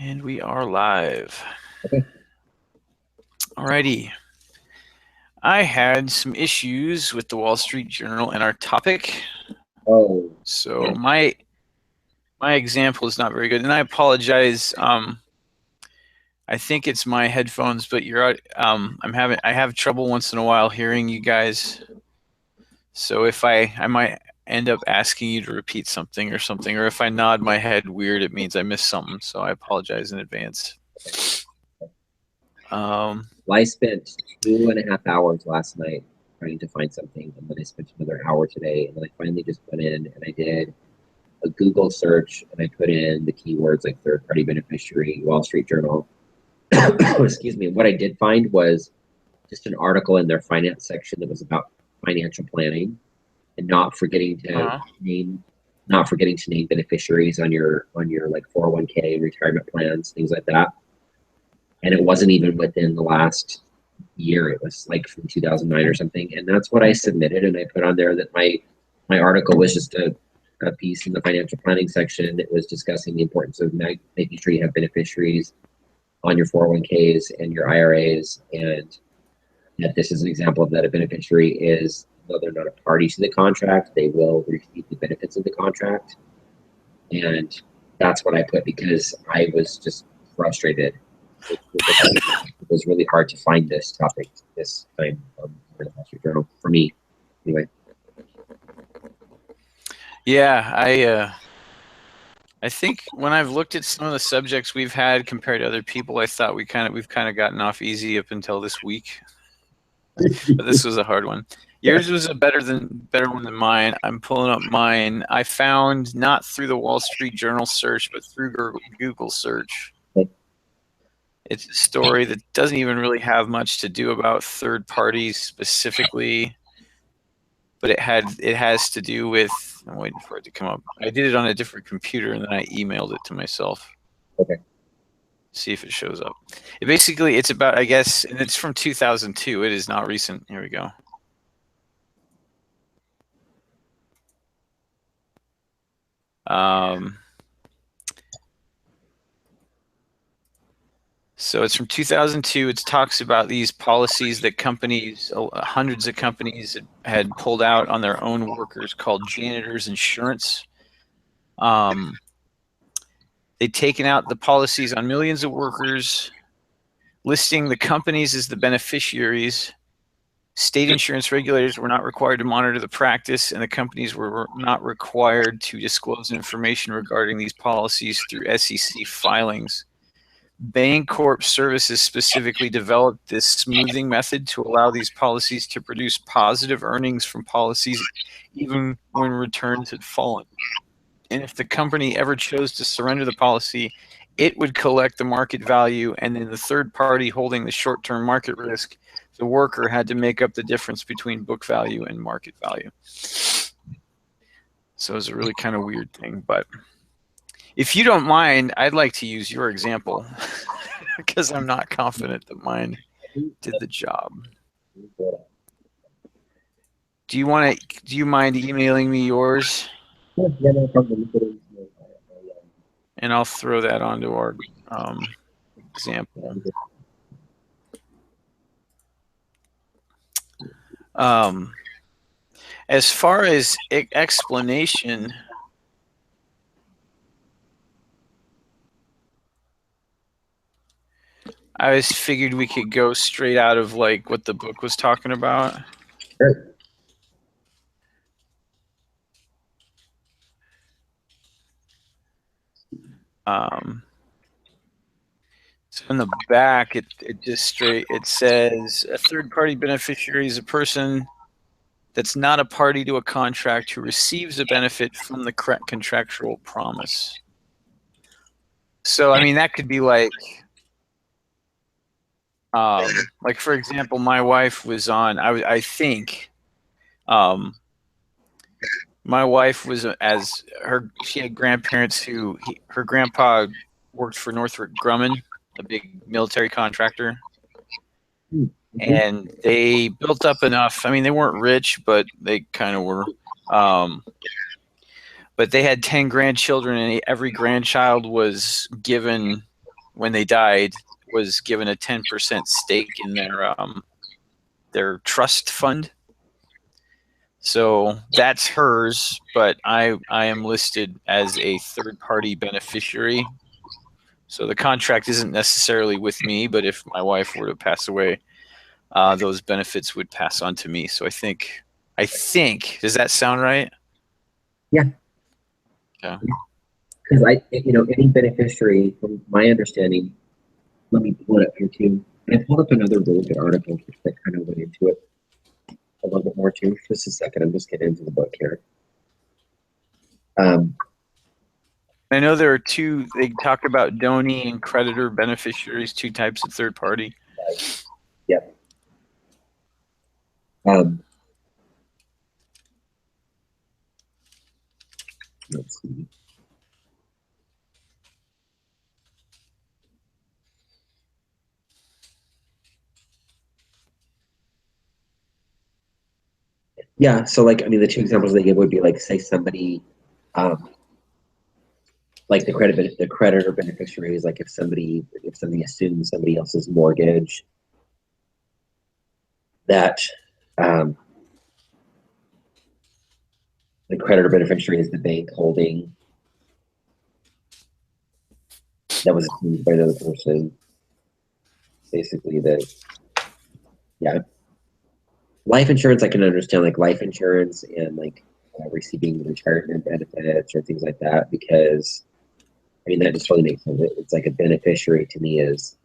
And we are live. Okay. Alrighty. I had some issues with the Wall Street Journal and our topic. Oh, So yeah. my example is not very good, and I apologize. I think it's my headphones, but I have trouble once in a while hearing you guys. So if I might end up asking you to repeat something, or if I nod my head weird, it means I missed something. So I apologize in advance. Well, I spent 2.5 hours last night trying to find something, and then I spent another hour today, and then I finally just went in and I did a Google search, and I put in the keywords like third-party beneficiary, Wall Street Journal. Excuse me. What I did find was just an article in their finance section that was about financial planning and name not forgetting to name beneficiaries on your like 401k and retirement plans, things like that. And it wasn't even within the last year. It was like from 2009 or something. And that's what I submitted, and I put on there that my article was just a piece in the financial planning section that was discussing the importance of making sure you have beneficiaries on your 401ks and your IRAs, and that this is an example of that. A beneficiary is, though they're not a party to the contract, they will receive the benefits of the contract. And that's what I put because I was just frustrated. It was really hard to find this topic this time for the Wall Street Journal for me. Anyway, Yeah, I think when I've looked at some of the subjects we've had compared to other people, I thought we've kind of gotten off easy up until this week. But this was a hard one. Yours was a better one than mine. I'm pulling up mine. I found not through the Wall Street Journal search, but through Google search. It's a story that doesn't even really have much to do about third parties specifically, but it has to do with. I'm waiting for it to come up. I did it on a different computer, and then I emailed it to myself. Okay. See if it shows up. It's about, I guess, and it's from 2002. It is not recent. Here we go. So it's from 2002. It talks about these policies that hundreds of companies had pulled out on their own workers called Janitors Insurance. They'd taken out the policies on millions of workers, listing the companies as the beneficiaries. State insurance regulators were not required to monitor the practice, and the companies were not required to disclose information regarding these policies through SEC filings. Bancorp Services specifically developed this smoothing method to allow these policies to produce positive earnings from policies even when returns had fallen. And if the company ever chose to surrender the policy, it would collect the market value, and then the third party holding the short-term market risk, the worker, had to make up the difference between book value and market value. So it's a really kind of weird thing, but if you don't mind, I'd like to use your example because I'm not confident that mine did the job. Do you mind emailing me yours? Yeah, no problem. And I'll throw that onto our example. As far as explanation, I just figured we could go straight out of like what the book was talking about. Sure. So in the back, it says a third-party beneficiary is a person that's not a party to a contract who receives a benefit from the contractual promise. So, I mean, that could be like for example, my wife was on, I think, my wife was she had grandparents her grandpa worked for Northrop Grumman, a big military contractor. Mm-hmm. And they built up enough. I mean, they weren't rich, but they kind of were. But they had 10 grandchildren, and every grandchild was given when they died, was given a 10% stake in their trust fund. So that's hers, but I am listed as a third-party beneficiary. So the contract isn't necessarily with me, but if my wife were to pass away, those benefits would pass on to me. So I think, does that sound right? Yeah. Yeah. Because any beneficiary, from my understanding, let me pull it up here too. And I pulled up another really good article that kind of went into it a little bit more too. Just a second, I'm just getting into the book here. I know there are two. They talk about donee and creditor beneficiaries, two types of third party. Yep. Let's see. Yeah, so like, I mean, the two examples they give would be like, say somebody, like the creditor beneficiary is like if somebody assumes somebody else's mortgage, that the creditor beneficiary is the bank holding that was assumed by another person. Basically, life insurance I can understand, like life insurance and like receiving retirement benefits or things like that, because I mean that just totally makes sense. It's like a beneficiary to me is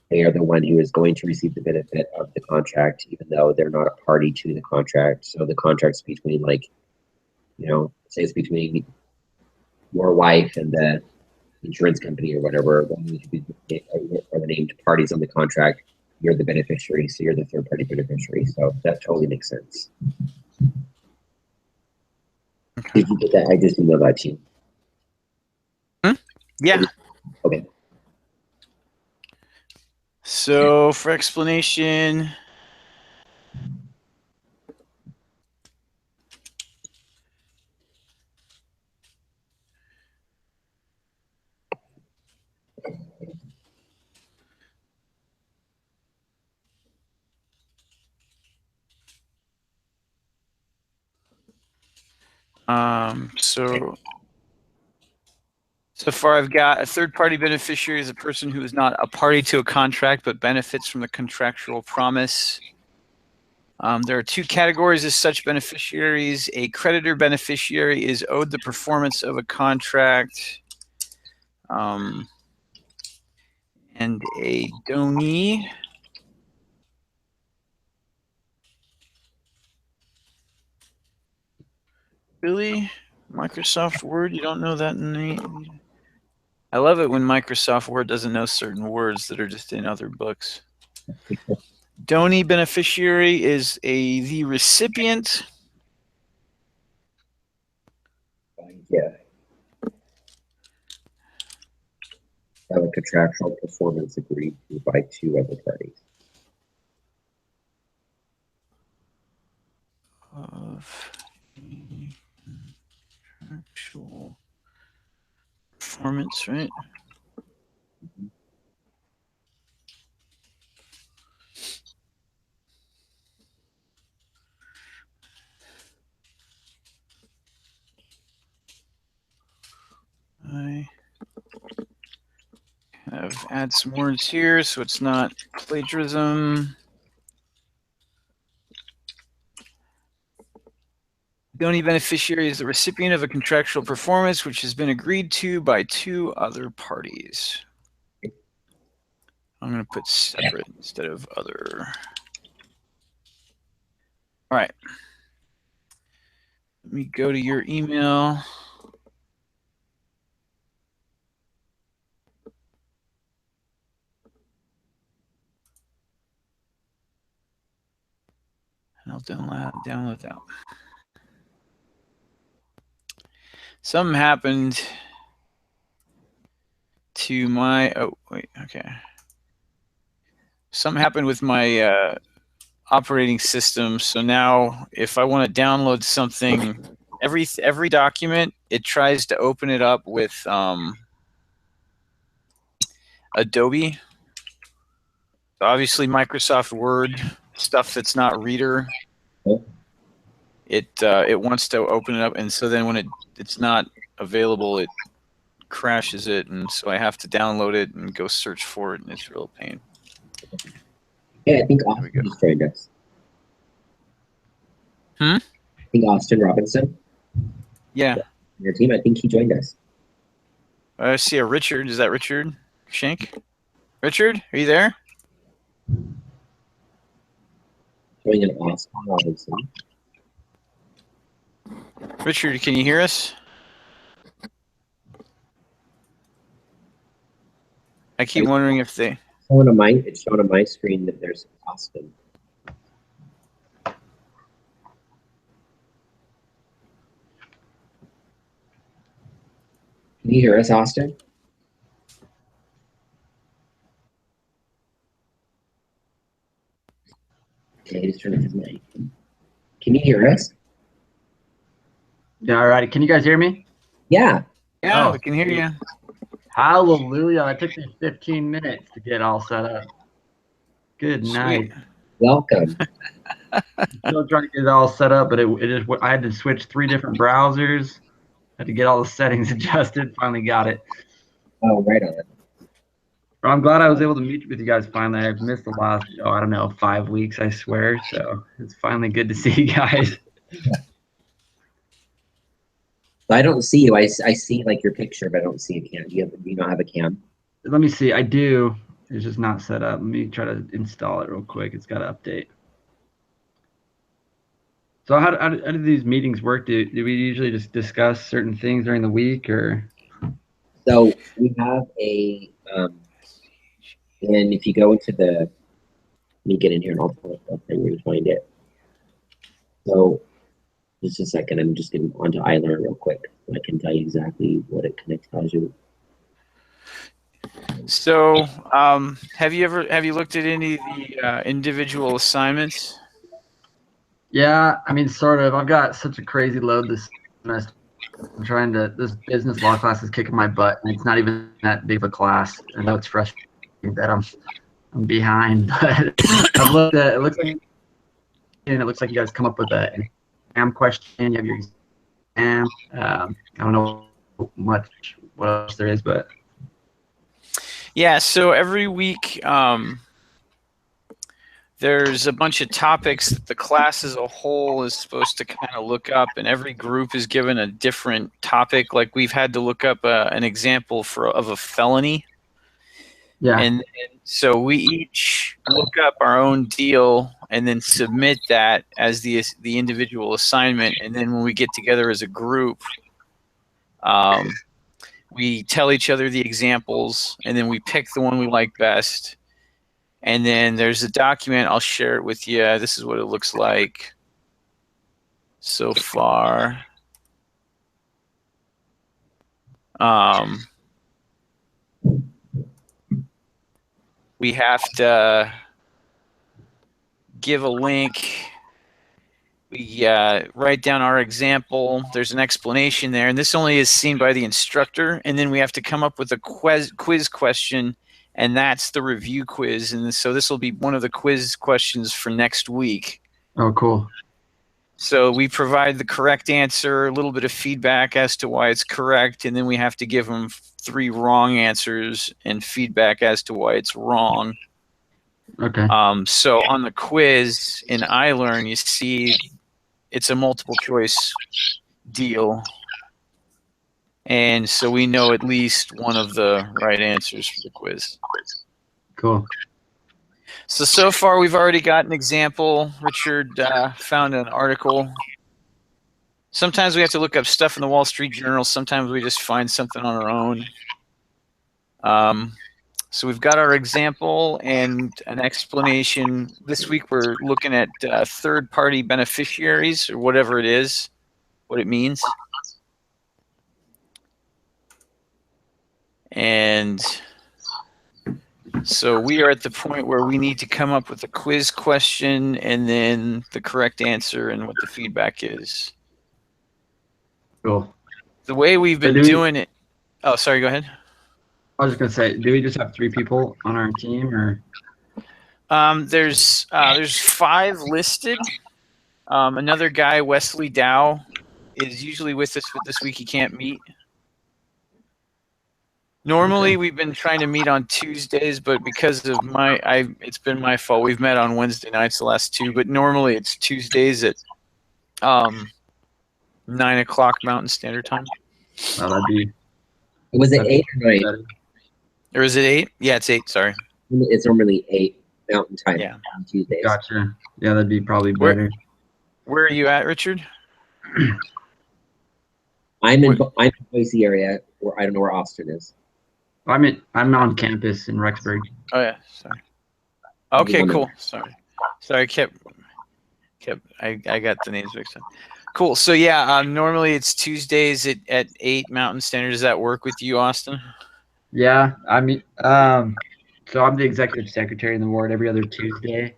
they are the one who is going to receive the benefit of the contract, even though they're not a party to the contract. So the contract's between, like, say it's between your wife and the insurance company or whatever, are the named parties on the contract. You're the beneficiary, so you're the third party beneficiary. So that totally makes sense. Okay. Did you get that? I just emailed that to you. Yeah. Okay. So for explanation, so far I've got a third-party beneficiary is a person who is not a party to a contract but benefits from the contractual promise. There are two categories of such beneficiaries. A creditor beneficiary is owed the performance of a contract, and a donee really? Microsoft Word? You don't know that name? I love it when Microsoft Word doesn't know certain words that are just in other books. Donee beneficiary is the recipient. Yeah. Have a contractual performance agreed to by two other parties. Of contractual performance, right? I have add some words here so it's not plagiarism. Donee beneficiary is the recipient of a contractual performance which has been agreed to by two other parties. I'm going to put separate instead of other. All right. Let me go to your email. And I'll download that. Something happened to my, oh, wait, okay. Something happened with my operating system. So now if I want to download something, every document, it tries to open it up with a Adobe. Obviously, Microsoft Word, stuff that's not Reader. Oh. It wants to open it up, and so then when it's not available, it crashes it, and so I have to download it and go search for it, and it's a real pain. Yeah, I think Austin just joined us. Hmm? I think Austin Robinson, Yeah. your team, I think he joined us. I see a Richard. Is that Richard Shank? Richard, are you there? Joining an Austin Robinson. Richard, can you hear us? I keep wondering if they... It's showing on my screen that there's Austin. Can you hear us, Austin? Okay, just turn off his mic. Can you hear us? Yeah, all right. Can you guys hear me? Yeah. Yeah, Oh, we can hear you. Hallelujah. It took me 15 minutes to get all set up. Good Sweet. night. Welcome. Still trying to get it all set up, but I had to switch 3 different browsers. Had to get all the settings adjusted. Finally got it. Oh, right on. But I'm glad I was able to meet with you guys finally. I've missed the last, I don't know, 5 weeks, I swear. So it's finally good to see you guys. I don't see you. I see like your picture, but I don't see a cam. Do you not have a cam? Let me see. I do. It's just not set up. Let me try to install it real quick. It's got to update. So how do these meetings work? Do we usually just discuss certain things during the week, or? So we have a, and if you go into let me get in here and I'll pull it up and you can find it. So just a second, I'm just getting onto iLearn real quick. So I can tell you exactly what it connects to. So, have you looked at any of the individual assignments? Yeah, I mean, sort of. I've got such a crazy load this semester. This business law class is kicking my butt, and it's not even that big of a class. I know it's frustrating that I'm behind, but I've looked at it. Looks like you guys come up with an exam question. You have your exam. I don't know what else there is, but Yeah. So every week, there's a bunch of topics that the class as a whole is supposed to kind of look up, and every group is given a different topic. Like we've had to look up an example of a felony. yeah. And so we each look up our own deal and then submit that as the individual assignment. And then when we get together as a group, we tell each other the examples, and then we pick the one we like best. And then there's a document. I'll share it with you. This is what it looks like so far. We have to give a link. We write down our example. There's an explanation there, and this only is seen by the instructor. And then we have to come up with a quiz question, and that's the review quiz. And so this will be one of the quiz questions for next week. Oh, cool. So we provide the correct answer, a little bit of feedback as to why it's correct, and then we have to give them 3 wrong answers and feedback as to why it's wrong. Okay. So on the quiz in iLearn, you see it's a multiple choice deal. And so we know at least one of the right answers for the quiz. Cool. So far we've already got an example. Richard found an article. Sometimes we have to look up stuff in the Wall Street Journal. Sometimes we just find something on our own. So we've got our example and an explanation. This week we're looking at third-party beneficiaries, or whatever it is, what it means. And so we are at the point where we need to come up with a quiz question and then the correct answer and what the feedback is. Cool. The way we've been doing it. Oh, sorry, go ahead. I was just gonna say, do we just have 3 people on our team, or? There's 5 listed. Another guy, Wesley Dow, is usually with us, but this week he can't meet. Normally, we've been trying to meet on Tuesdays, but because of it's been my fault. We've met on Wednesday nights the last 2, but normally it's Tuesdays at 9 o'clock Mountain Standard Time. Oh, that'd be. Was it that'd 8 be or 9? better. Or is it 8? Yeah, it's 8. Sorry. It's normally 8 Mountain Time Yeah. on Tuesdays. Gotcha. Yeah, that'd be probably Where- better. Where are you at, Richard? I'm in Boise area, where I don't know where Austin is. I'm on campus in Rexburg. Oh yeah, sorry. Okay, cool. Sorry, I I got the names mixed up. Cool. So yeah, normally it's Tuesdays at 8 Mountain Standard. Does that work with you, Austin? Yeah, I mean, so I'm the executive secretary in the ward. Every other Tuesday,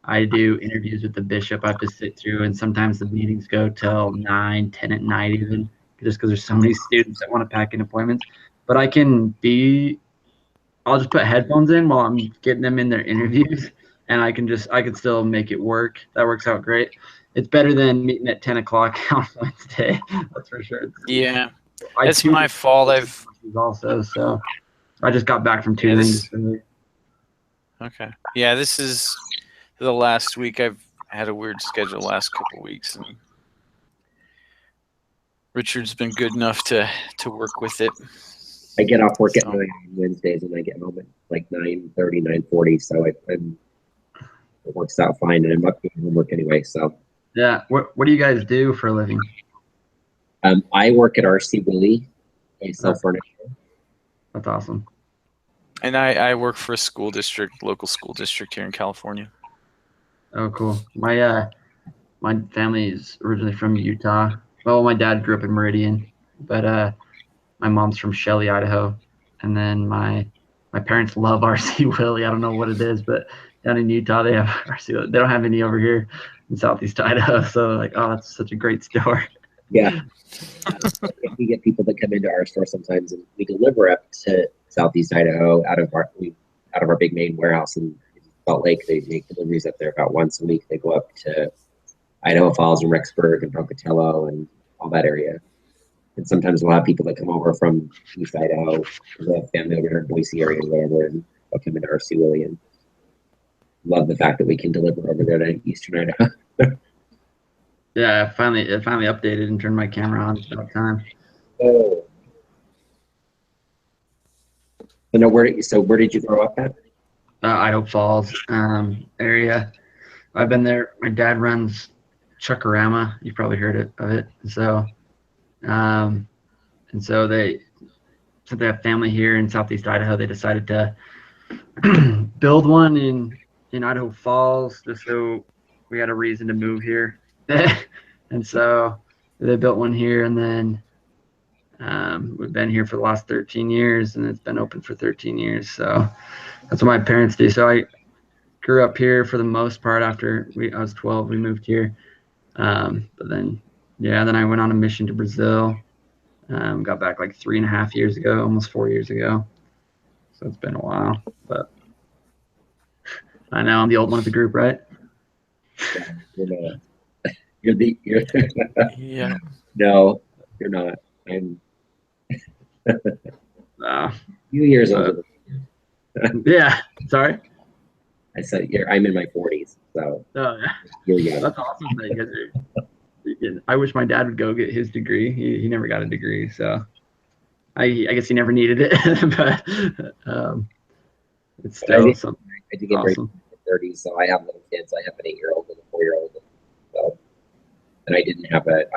I do interviews with the bishop. I have to sit through, and sometimes the meetings go till 9, 10 at night even, just because there's so many students that want to pack in appointments. But I'll just put headphones in while I'm getting them in their interviews, and I can still make it work. That works out great. It's better than meeting at 10 o'clock on Wednesday. That's for sure. Yeah, that's my fault. Also, so I just got back from tutoring. Okay. Yeah, this is the last week. I've had a weird schedule the last couple of weeks, and Richard's been good enough to work with it. I get off work at 9 on Wednesdays, and I get home at like 9:30, 9:40. So it works out fine, and I'm not doing homework anyway. So yeah, what do you guys do for a living? I work at RC Willey. I sell furniture. That's awesome. And I work for a local school district here in California. Oh, cool. My family is originally from Utah. Well, my dad grew up in Meridian, but my mom's from Shelley, Idaho, and then my parents love RC Willey. I don't know what it is, but down in Utah they have RC Willey. They don't have any over here in Southeast Idaho. So like, oh, that's such a great store. Yeah. We get people that come into our store sometimes, and we deliver up to Southeast Idaho out of our big main warehouse in Salt Lake. They make deliveries up there about once a week. They go up to Idaho Falls and Rexburg and Pocatello and all that area. And sometimes we'll have people that come over from East Idaho, the family over here in Boise area or whatever, and they'll come into RC Willey and love the fact that we can deliver over there to Eastern Idaho. Yeah, it finally updated and turned my camera on. It's about time. Oh. So where did you grow up at? Idaho Falls area. I've been there. My dad runs Chuckarama. You've probably heard of it. So, and so since they have family here in Southeast Idaho, they decided to build one in Idaho Falls, just so we had a reason to move here. And so they built one here, and then we've been here for the last 13 years, and it's been open for 13 years. So that's what my parents do. So I grew up here for the most part. After I was 12, we moved here. But then I went on a mission to Brazil. Got back like 3.5 years ago, almost 4 years ago. So it's been a while, but I know I'm the old one of the group, right? You're Yeah. No, you're not. I'm a few years older. Yeah. Sorry. I said I'm in my 40s, so Oh, yeah. you're young. That's awesome that you guys are. I wish my dad would go get his degree. He never got a degree, so I guess he never needed it. But it's still something I did get married in my 30s, so I have little kids. I have an 8-year-old and a 4-year-old. So, and I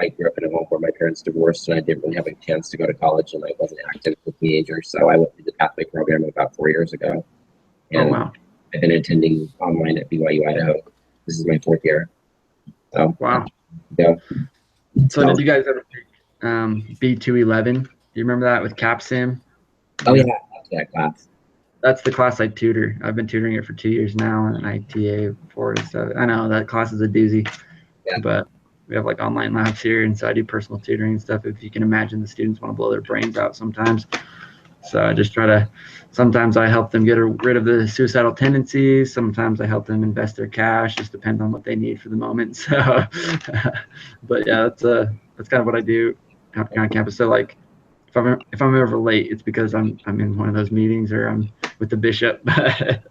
grew up in a home where my parents divorced, and I didn't really have a chance to go to college, and I wasn't active as a teenager. So I went through the pathway program about 4 years ago. And wow. I've been attending online at BYU Idaho. This is my 4th year. So Wow. Yeah. So did you guys ever take B211? Do you remember that with CapSim? Oh yeah, that class. That's the class I tutor. I've been tutoring it for 2 years now, and I TA 4 to 7. I know that class is a doozy, but we have like online labs here, and so I do personal tutoring and stuff. If you can imagine, the students want to blow their brains out sometimes. So I just try to, sometimes I help them get rid of the suicidal tendencies. Sometimes I help them invest their cash. Just depends on what they need for the moment. So, but yeah, that's kind of what I do on campus. So like, if I'm ever late, it's because I'm in one of those meetings or I'm with the bishop. Gotcha.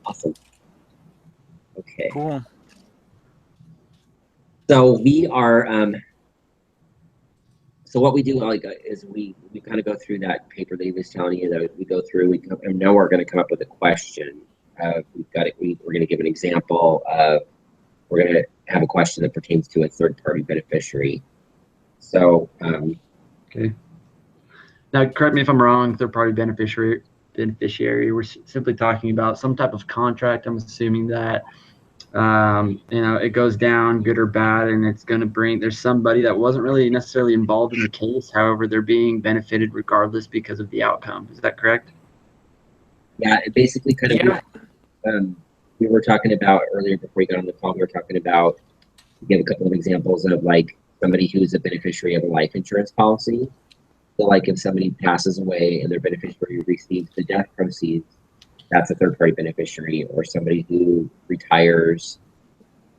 Awesome. Okay. Cool. So we are. So what we do is we kind of go through that paper that he was telling you that we go through. And now we're going to come up with a question. We've got it. We're going to give an example of. We're going to have a question that pertains to a third-party beneficiary. So. Okay. Now, correct me if I'm wrong. Third-party beneficiary. We're simply talking about some type of contract. I'm assuming that. It goes down good or bad, and it's going to there's somebody that wasn't really necessarily involved in the case. However, they're being benefited regardless because of the outcome. Is that correct? Yeah, it basically kind of. Yeah. We were talking about earlier before we got on the call. We were talking about give a couple of examples of like somebody who's a beneficiary of a life insurance policy. So like if somebody passes away and their beneficiary receives the death proceeds, that's a third-party beneficiary, or somebody who retires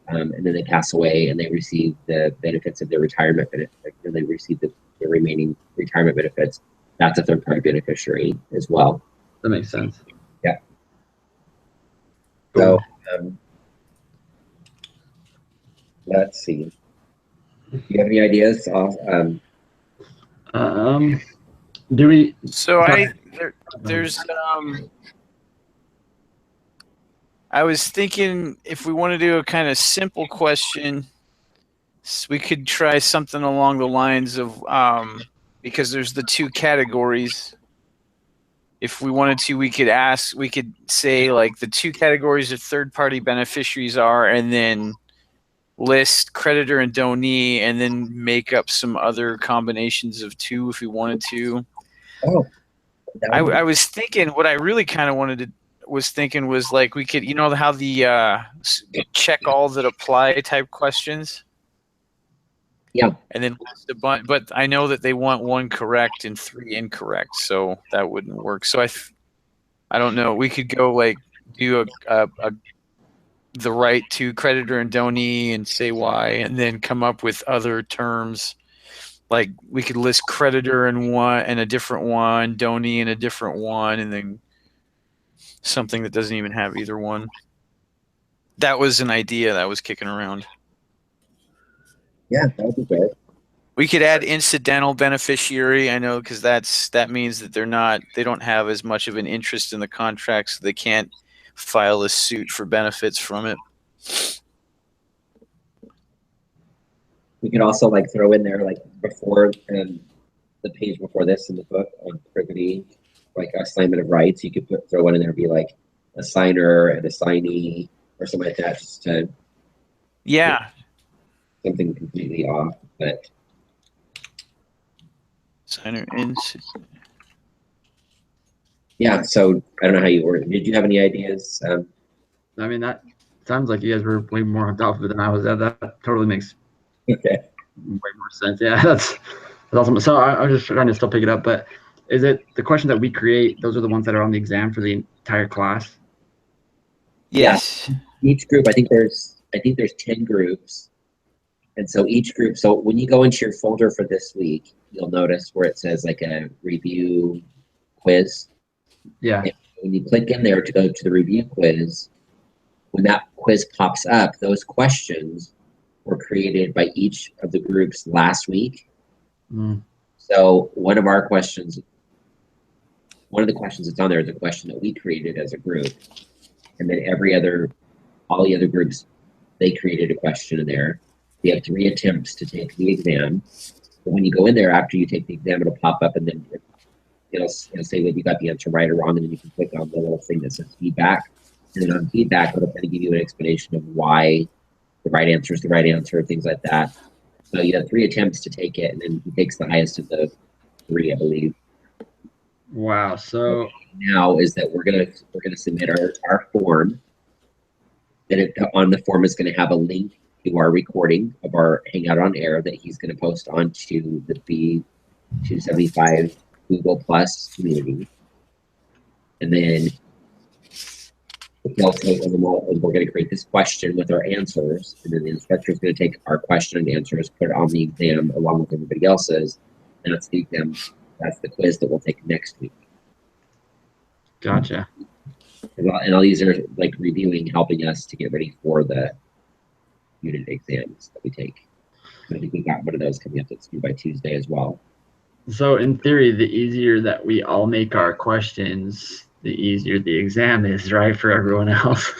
and then they pass away and they receive the benefits of their retirement benefit, or they receive the remaining retirement benefits. That's a third-party beneficiary as well. That makes sense. Yeah. Cool. So let's see. Do you have any ideas? Do we? So there's I was thinking if we want to do a kind of simple question, we could try something along the lines of because there's the two categories. If we wanted to, we could say like the two categories of third-party beneficiaries are, and then list creditor and donee, and then make up some other combinations of two if we wanted to. Oh, I was thinking what I really kind of was like we could, how the check all that apply type questions. Yeah. And then list a bunch, but I know that they want one correct and three incorrect, so that wouldn't work. So I don't know. We could go like do the right to creditor and donee and say why, and then come up with other terms. Like we could list creditor in one and a different one, donee in a different one, and then something that doesn't even have either one. That was an idea that was kicking around. Yeah, that would be good. We could add incidental beneficiary. I know because that means that they don't have as much of an interest in the contract, so they can't file a suit for benefits from it. We could also like throw in there like before the page before this in the book on privity, like assignment of rights. You could throw one in there and be like a signer and assignee or something like that, just to something completely off. But signer yeah, so I don't know how you word it. Did you have any ideas? I mean, that sounds like you guys were way more on top of it than I was. That totally makes way more sense. Yeah, that's awesome. So I'm just trying to still pick it up, but is it the question that we create? Those are the ones that are on the exam for the entire class. Yes. Yeah. Each group, I think there's 10 groups, and so each group. So when you go into your folder for this week, you'll notice where it says like a review quiz. Yeah. And when you click in there to go to the review quiz, when that quiz pops up, those questions were created by each of the groups last week. Mm. So one of the questions that's on there is a question that we created as a group. And then all the other groups, they created a question in there. They have 3 attempts to take the exam. But when you go in there after you take the exam, it'll pop up and then it'll say that you got the answer right or wrong, and then you can click on the little thing that says feedback. And then on feedback, it'll kind of give you an explanation of why the right answer is the right answer, things like that. So you have 3 attempts to take it, and then he takes the highest of the 3, I believe. Wow. So now is that we're gonna submit our form. Then on the form is going to have a link to our recording of our Hangout on Air that he's going to post onto the 275 Google Plus community. And then they'll take, and we're going to create this question with our answers. And then the instructor is going to take our question and answers, put it on the exam along with everybody else's. And that's the exam. That's the quiz that we'll take next week. Gotcha. And all these are like reviewing, helping us to get ready for the unit exams that we take. I think we got one of those coming up that's due by Tuesday as well. So in theory, the easier that we all make our questions, the easier the exam is, right, for everyone else.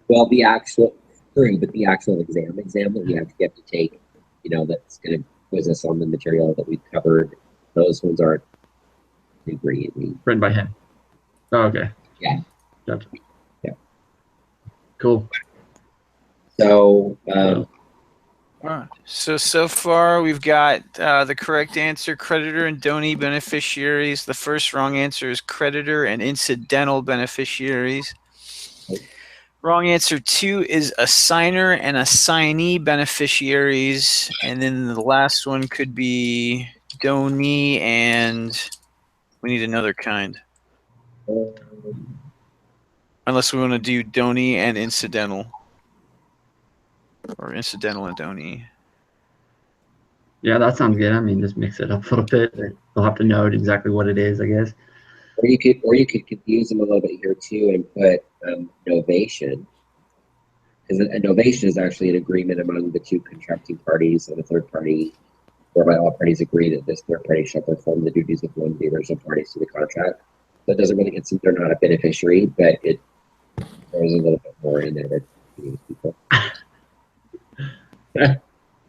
Well, the actual but the actual exam that we have to take, that's going to quiz us on the material that we've covered. Those ones aren't written by him. Oh, okay. Yeah. Gotcha. Yeah. Cool. So, So far we've got the correct answer, creditor and donee beneficiaries. The first wrong answer is creditor and incidental beneficiaries. Wrong answer 2 is assigner and assignee beneficiaries. And then the last one could be donee and we need another kind. Unless we want to do donee and incidental. Or incidental and donee. Yeah, that sounds good. I mean, just mix it up a little bit. They'll have to know exactly what it is, I guess. Or you could confuse them a little bit here too and put novation, because a novation is actually an agreement among the two contracting parties and a third party, whereby all parties agree that this third party shall perform the duties of one of the original parties to the contract. So it doesn't really get they're not a beneficiary, but there's a little bit more in there that confuse people. I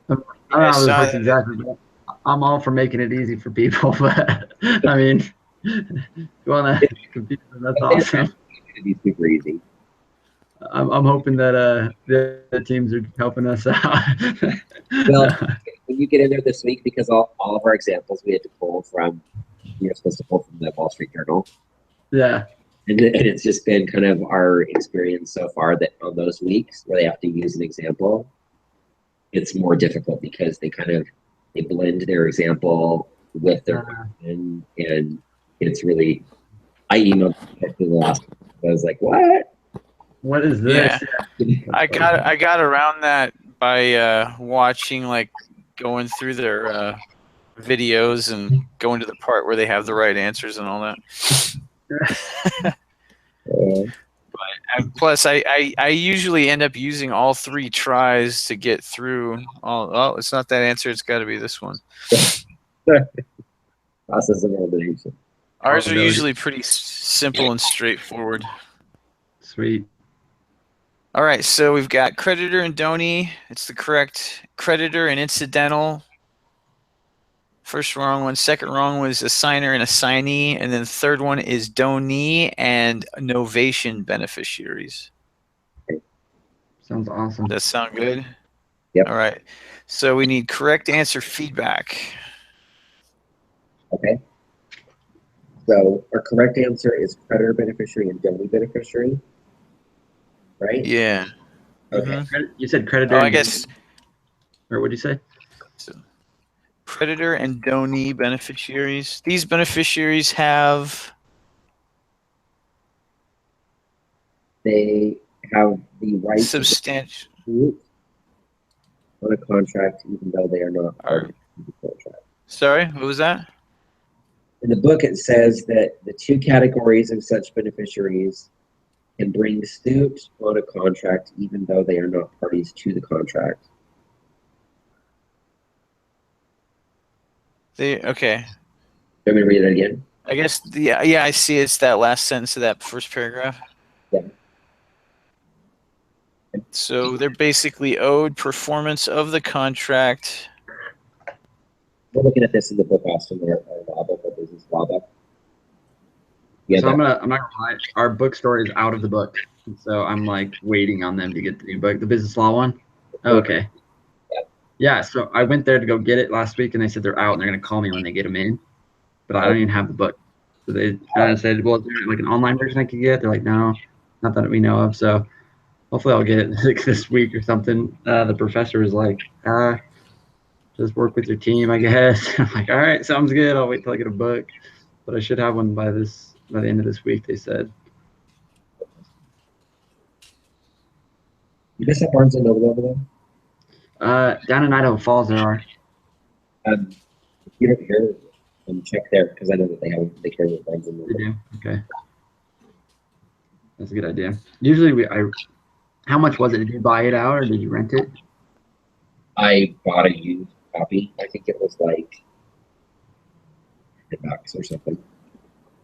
don't know how this works exactly, but I'm all for making it easy for people. But I mean, if you want to confuse them, that's awesome. It'd be super easy. I'm hoping that the teams are helping us out. Well, when you get in there this week, because all of our examples we were supposed to pull from the Wall Street Journal. Yeah. And it's just been kind of our experience so far that on those weeks where they have to use an example, it's more difficult because they blend their example with their question, and it's really. I emailed the last. I was like, "What? What is this?" Yeah. I got around that by watching, like, going through their videos and going to the part where they have the right answers and all that. But plus, I usually end up using all 3 tries to get through all. Oh, it's not that answer. It's got to be this one. Process of elimination. Ours are usually pretty simple and straightforward. Sweet. All right, so we've got creditor and donee. It's the correct creditor and incidental. First wrong one. Second wrong was assigner and assignee. And then the third one is donee and novation beneficiaries. Sounds awesome. Does that sound good? Yep. All right. So we need correct answer feedback. Okay. So our correct answer is creditor beneficiary and donee beneficiary. Right? Yeah. Okay. Mm-hmm. You said creditor. Oh, I guess. Or what did you say? So, creditor and donee beneficiaries. These beneficiaries have. They have the right substantial on a contract, even though they are not part of the contract. Sorry, what was that? In the book, it says that the 2 categories of such beneficiaries can bring suit on a contract, even though they are not parties to the contract. Okay. Do you want me to read it again? I guess, yeah, I see it's that last sentence of that first paragraph. Yeah. So they're basically owed performance of the contract. We're looking at this in the book, Austin, our law book, our business law book. Yeah, so I'm not gonna lie. Our bookstore is out of the book, so I'm like waiting on them to get the new book, the business law one. Oh, okay. Yeah. So I went there to go get it last week, and they said they're out, and they're gonna call me when they get them in. But I don't even have the book. So they said, "Well, is there like an online version I could get?" They're like, "No, not that we know of." So hopefully I'll get it like this week or something. The professor was like, just work with your team, I guess. I'm like, all right, sounds good. I'll wait till I get a book, but I should have one by the end of this week. They said. You guys have Barnes and Noble over there? Down in Idaho Falls, there are. If you don't hear, check there because I know that they carry with Barnes and They Noble. do. Okay, that's a good idea. Usually, how much was it? Did you buy it out or did you rent it? I bought a used copy. I think it was like $10 or something.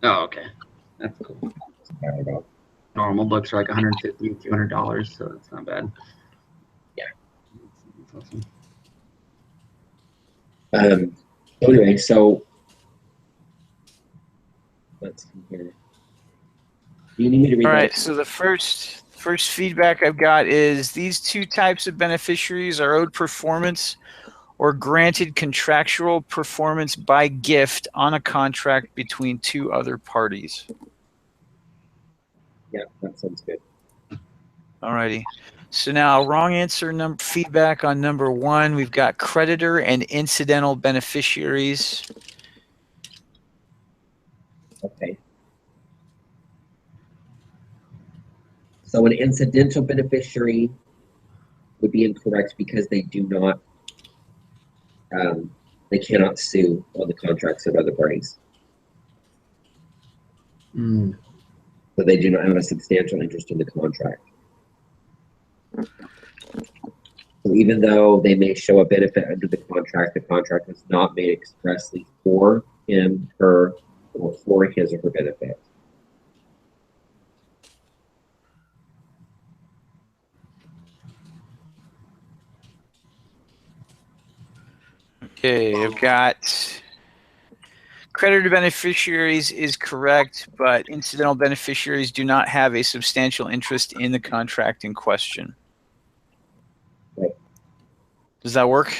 Oh, okay. That's cool. Wasn't bad at all. Normal books are like $150, $200, so it's not bad. Yeah. That's awesome. Anyway, so let's see here. Do you need me to read All that? right. So the first feedback I've got is these two types of beneficiaries are owed performance or granted contractual performance by gift on a contract between two other parties. Yeah, that sounds good. All righty. So now wrong answer feedback on number 1. We've got creditor and incidental beneficiaries. Okay. So an incidental beneficiary would be incorrect because they do not, they cannot sue on the contracts of other parties. Mm. So they do not have a substantial interest in the contract. So even though they may show a benefit under the contract was not made expressly for him, her, or for his or her benefit. Okay, I've got creditor beneficiaries is correct, but incidental beneficiaries do not have a substantial interest in the contract in question. Right. Does that work?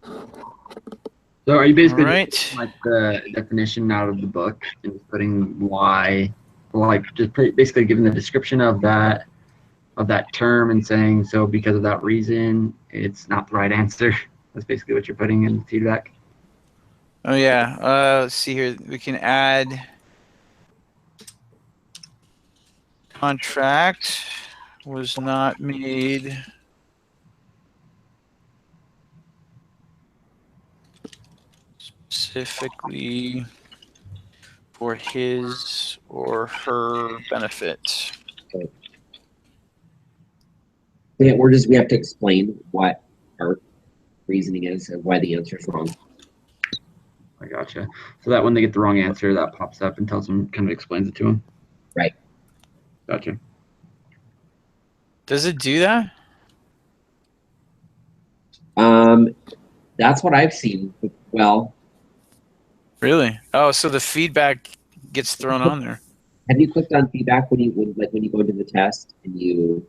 So are you basically All right. just like the definition out of the book and putting why, like just basically giving the description of that term and saying so because of that reason it's not the right answer? That's basically what you're putting in the feedback. Oh yeah. Let's see here. We can add contract was not made specifically for his or her benefit. Yeah, we have to explain what our reasoning is and why the answer is wrong. I gotcha. So that when they get the wrong answer, that pops up and tells them, kind of explains it to them. Right. Gotcha. Does it do that? That's what I've seen. Well, Really? Oh, so the feedback gets thrown on there. have you clicked on feedback when you go into the test and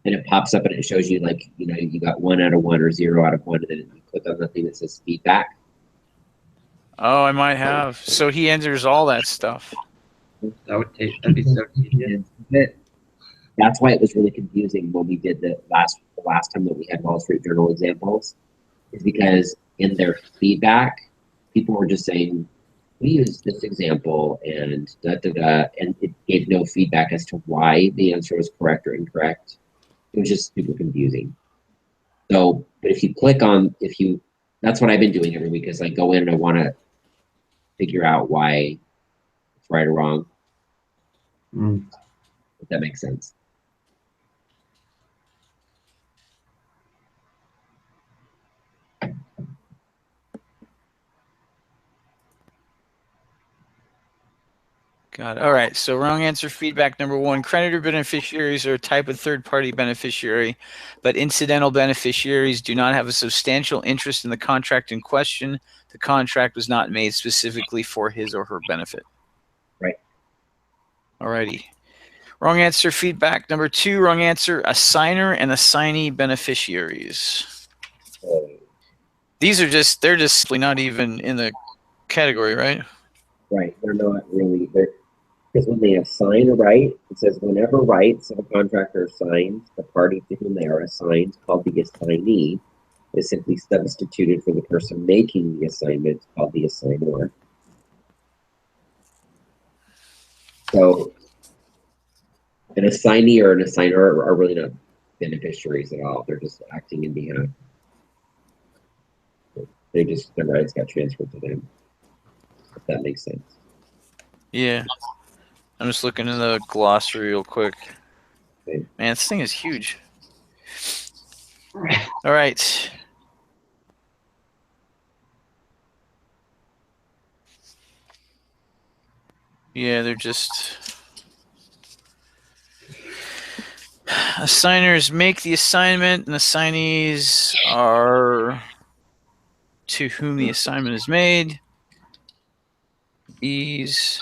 it pops up and it shows you you got 1 out of 1 or 0 out of 1, and then you click on the thing that says feedback. Oh, I might have. So he enters all that stuff. That'd be so easy. That's why it was really confusing when we did the last time that we had Wall Street Journal examples, is because in their feedback, people were just saying, we used this example and and it gave no feedback as to why the answer was correct or incorrect. It was just super confusing. So, but if you click on, that's what I've been doing every week, is I go in and I want to figure out why it's right or wrong. If that makes sense. Got it. All right. So wrong answer feedback number 1. Creditor beneficiaries are a type of third-party beneficiary, but incidental beneficiaries do not have a substantial interest in the contract in question. The contract was not made specifically for his or her benefit. Right. All righty. Wrong answer feedback number 2. Wrong answer, assigner and assignee beneficiaries. These are they're just simply not even in the category, right? Right. They're not really. Because when they assign a right, it says whenever rights of a contractor are assigned, the party to whom they are assigned, called the assignee, is simply substituted for the person making the assignment, called the assignor. So an assignee or an assigner are really not beneficiaries at all. They're just acting in behalf. Their rights got transferred to them. If that makes sense. Yeah. I'm just looking in the glossary real quick. Okay. Man, this thing is huge. All right. Yeah, they're just assigners make the assignment, and assignees are to whom the assignment is made. These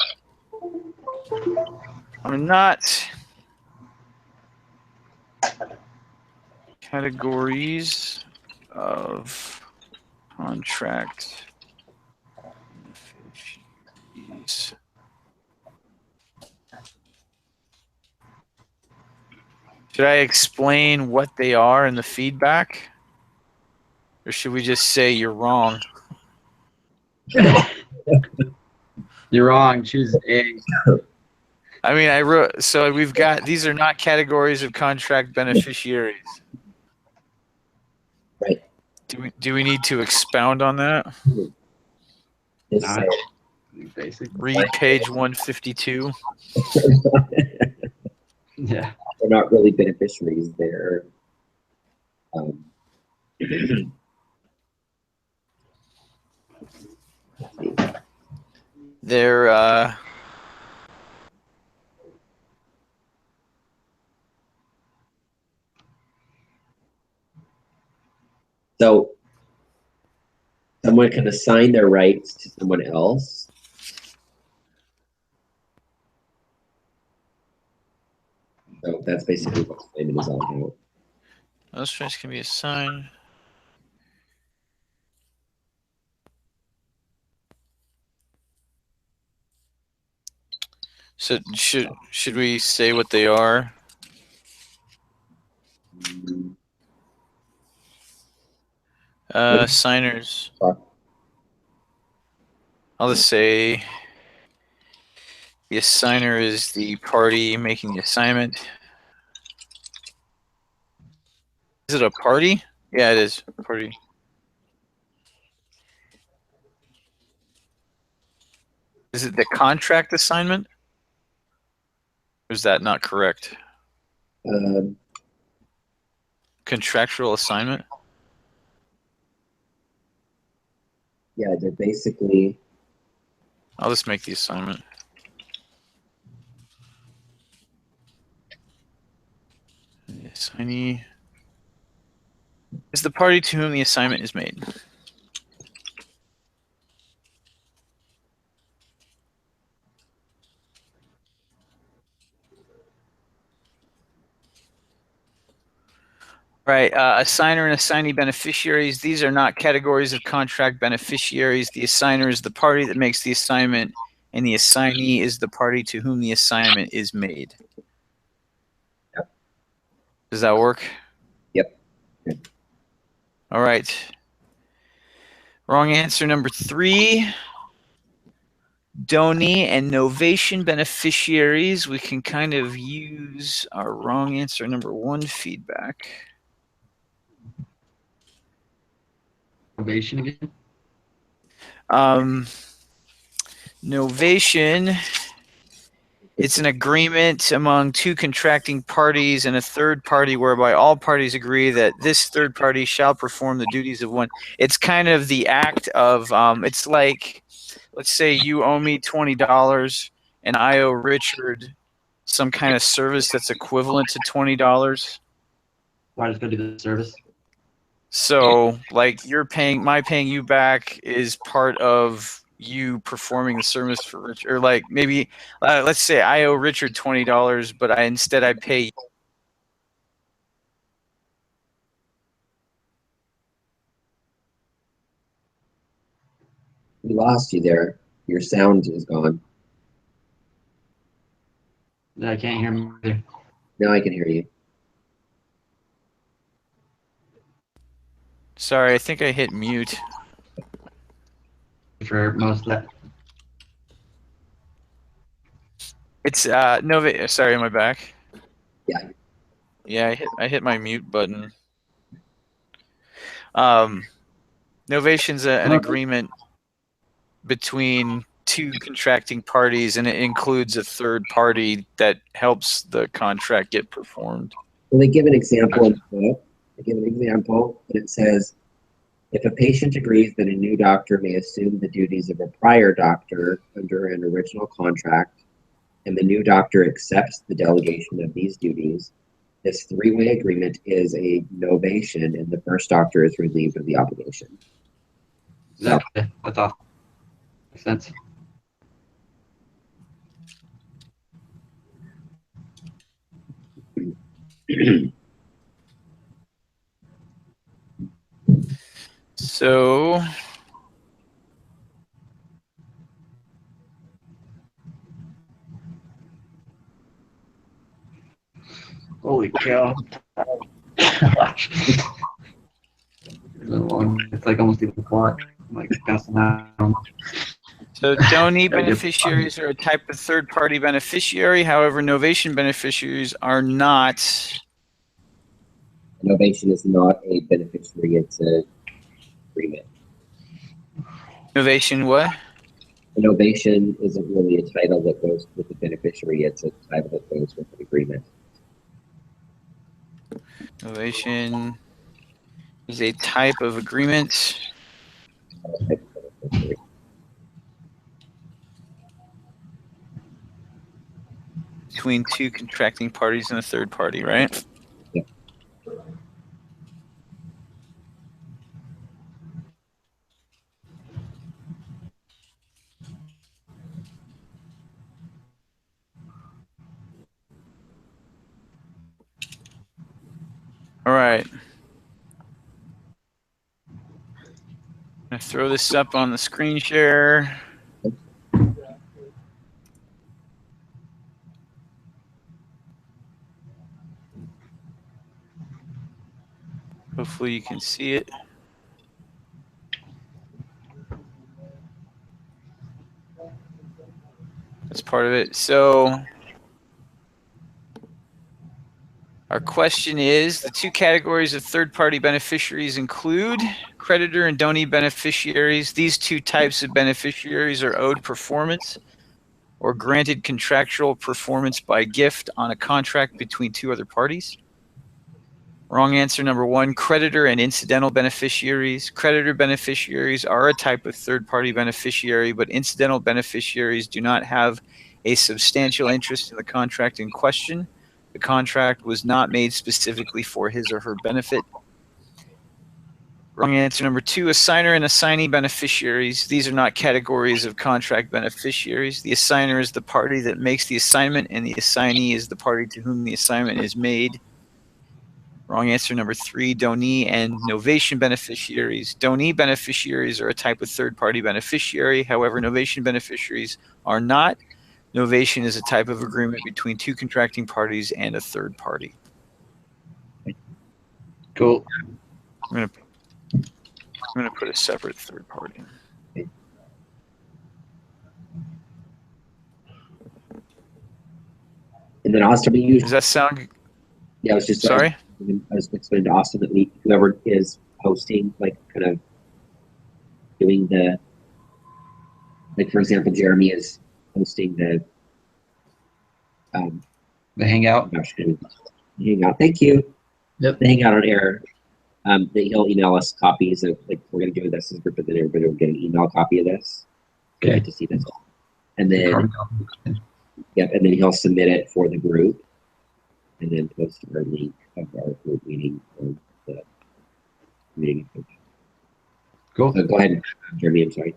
are not categories of contract beneficiaries. Should I explain what they are in the feedback? Or should we just say you're wrong? You're wrong. Choose A. I mean, I wrote, so we've got, these are not categories of contract beneficiaries. Right. Do we need to expound on that? Just Nah. say Basic. Read page 152. Yeah. they're not really beneficiaries. They're They're so someone can assign their rights to someone else. So that's basically what assignment is all about. those rights can be assigned. So should we say what they are? Signers. I'll just say the assigner is the party making the assignment. Is it a party? Yeah, it is a party. Is it the contract assignment? Or is that not correct? Contractual assignment? Yeah, they're basically I'll just make the assignment. The assignee is the party to whom the assignment is made. Right, assigner and assignee beneficiaries. These are not categories of contract beneficiaries. The assigner is the party that makes the assignment, and the assignee is the party to whom the assignment is made. Yep. Does that work? Yep. All right. Wrong answer number 3. Donee and Novation beneficiaries. We can kind of use our wrong answer number 1 feedback. Ovation again. Novation, it's an agreement among 2 contracting parties and a third party whereby all parties agree that this third party shall perform the duties of one. It's kind of the act of, it's like, let's say you owe me $20 and I owe Richard some kind of service that's equivalent to $20. Why just go do the service? So, like, my paying you back is part of you performing the service for Richard. Or, like, maybe, let's say I owe Richard $20, but I pay. We lost you there. Your sound is gone. I can't hear me either. Now I can hear you. Sorry, I think I hit mute. For most of that. It's Nova. Sorry, am I back? Yeah. Yeah, I hit my mute button. Novation's an agreement between two contracting parties, and it includes a third party that helps the contract get performed. Well, they give an example in the book. They give an example, and it says, if a patient agrees that a new doctor may assume the duties of a prior doctor under an original contract, and the new doctor accepts the delegation of these duties, this three-way agreement is a novation, and the first doctor is relieved of the obligation. Exactly. That's awesome. Makes sense. So Holy cow. It's like almost 8 o'clock. I'm like passing out. So donee Gotta get- beneficiaries are a type of third-party beneficiary. However, novation beneficiaries are not. Novation is not a beneficiary, it's an agreement. Novation what? A novation isn't really a title that goes with the beneficiary, it's a title that goes with an agreement. Novation is a type of agreement between two contracting parties and a third party, right? Yeah. All right. I'm gonna throw this up on the screen share. Hopefully you can see it. That's part of it. So our question is, the two categories of third-party beneficiaries include creditor and donee beneficiaries. These two types of beneficiaries are owed performance or granted contractual performance by gift on a contract between two other parties. Wrong answer number one, creditor and incidental beneficiaries. Creditor beneficiaries are a type of third-party beneficiary, but incidental beneficiaries do not have a substantial interest in the contract in question. The contract was not made specifically for his or her benefit. Wrong answer number two, assigner and assignee beneficiaries. These are not categories of contract beneficiaries. The assigner is the party that makes the assignment, and the assignee is the party to whom the assignment is made. Wrong answer number three, donee and novation beneficiaries. Donee beneficiaries are a type of third-party beneficiary. However, novation beneficiaries are not. Novation is a type of agreement between two contracting parties and a third party. Cool. I'm gonna put a separate third party. And then Austin, we use. Does that sound? Yeah, I was just Sorry. I was explaining to Austin that whoever is hosting, like, kind of doing the, like, for example, Jeremy is hosting the. The hangout. Gosh, hangout. Thank you. Yep. The hangout on air. That he'll email us copies of, like, we're gonna do this as a group, but then everybody will get an email copy of this. Okay. Get to see this. And then, yep, and then he'll submit it for the group, and then post our link of our group meeting on the meeting page. Cool. So go ahead, Jeremy. I'm sorry.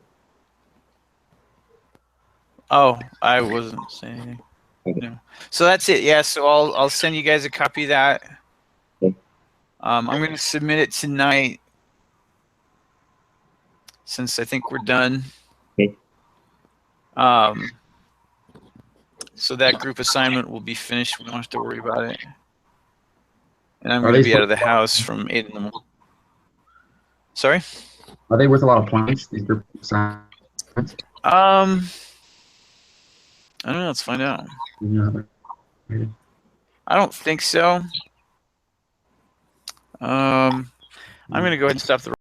Oh, I wasn't saying anything. Okay. No. So that's it. Yeah. So I'll send you guys a copy of that. Okay. I'm going to submit it tonight, since I think we're done. Okay. So that group assignment will be finished. We don't have to worry about it. And I'm Are going to they be out of the house from 8 in the morning. Sorry. Are they worth a lot of points? These group assignments? I don't know. Let's find out. You know, they're- I don't think so. I'm going to go ahead and stop the